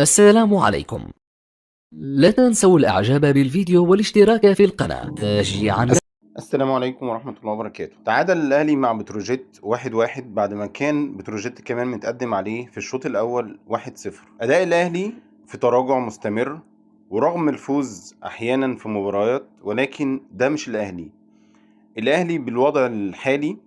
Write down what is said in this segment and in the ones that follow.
السلام عليكم. لا تنسوا الإعجاب بالفيديو والاشتراك في القناة تشجيعا. السلام عليكم ورحمة الله وبركاته. تعادل الأهلي مع بتروجيت 1-1 بعد ما كان بتروجيت كمان متقدم عليه في الشوط الأول 1-0. أداء الأهلي في تراجع مستمر، ورغم الفوز أحيانا في مباريات، ولكن ده مش الأهلي. الأهلي بالوضع الحالي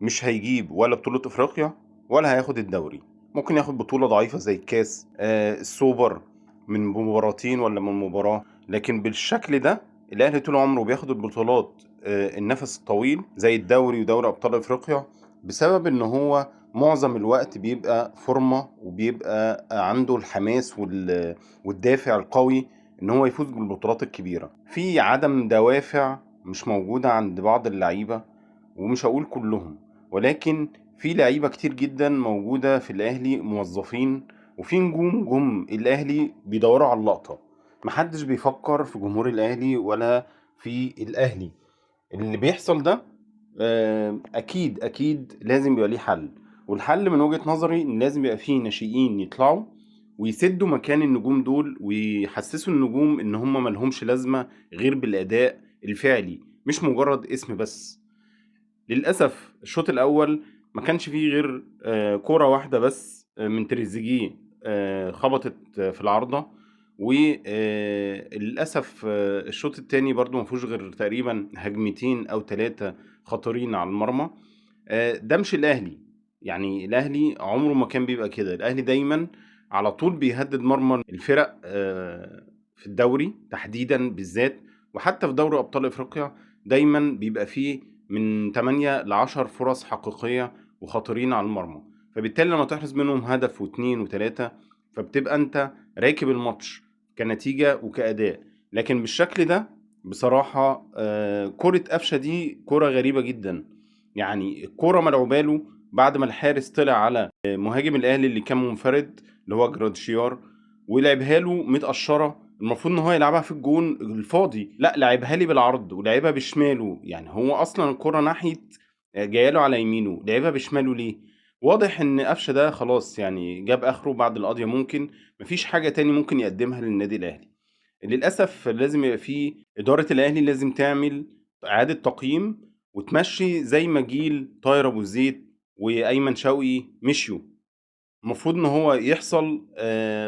مش هيجيب ولا بطولة أفريقيا ولا هياخد الدوري. ممكن ياخد بطولة ضعيفة زي الكاس، السوبر، من مباراتين ولا من مباراة. لكن بالشكل ده الأهلي طول عمره بياخد البطولات النفس الطويل زي الدوري ودوري أبطال أفريقيا، بسبب إن هو معظم الوقت بيبقى فورمة وبيبقى عنده الحماس والدافع القوي إن هو يفوز بالبطولات الكبيرة. في عدم دوافع مش موجودة عند بعض اللعيبة، ومش هقول كلهم، ولكن في لعيبة كتير جدا موجودة في الأهلي موظفين، وفي نجوم جم الأهلي بيدوروا على اللقطة. محدش بيفكر في جمهور الأهلي ولا في الأهلي. اللي بيحصل ده أكيد أكيد لازم يبقى ليه حل، والحل من وجهة نظري إن لازم يبقى فيه ناشئين يطلعوا ويسدوا مكان النجوم دول، ويحسسوا النجوم إن هم ملهمش لازمة غير بالأداء الفعلي، مش مجرد اسم بس. للأسف الشوط الأول ما كانش فيه غير كورة واحدة بس من تريزيجيه خبطت في العارضة. وللأسف الشوط التاني برضو ما فيهوش غير تقريبا هجمتين أو 3 خطيرين على المرمى. ده مش الأهلي. يعني الأهلي عمره ما كان بيبقى كده. الأهلي دايما على طول بيهدد مرمى الفرق في الدوري تحديدا بالذات، وحتى في دوري أبطال أفريقيا دايما بيبقى فيه من 8 ل10 فرص حقيقية وخطيرين على المرمى. فبالتالي لما تحرز منهم هدف واثنين وثلاثة فبتبقى انت راكب الماتش كنتيجة وكأداء. لكن بالشكل ده بصراحة كرة قفشة دي كرة غريبة جدا. يعني الكرة ملعوبة له بعد ما الحارس طلع على مهاجم الأهلي اللي كان منفرد اللي هو جراديشيار، ولعبها له متقشرة. المفروض ان هو يلعبها في الجون الفاضي، لا لعبها لي بالعرض ولعبها بشماله. يعني هو اصلا الكرة ناحية جايه له على يمينه، لعبها بشماله ليه؟ واضح ان قفشه ده خلاص يعني جاب اخره بعد القضيه، ممكن مفيش حاجه تاني ممكن يقدمها للنادي الاهلي. للاسف لازم يبقى فيه اداره الاهلي لازم تعمل اعاده تقييم وتمشي زي ما جيل طاهر ابو زيد وايمن شوقي مشيوا. المفروض ان هو يحصل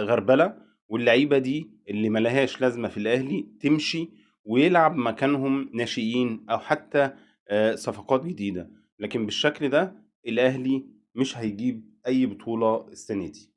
غربله، واللعيبه دي اللي ملهاش لازمه في الاهلي تمشي، ويلعب مكانهم ناشئين او حتى صفقات جديده. لكن بالشكل ده الاهلي مش هيجيب اي بطوله السنه دي.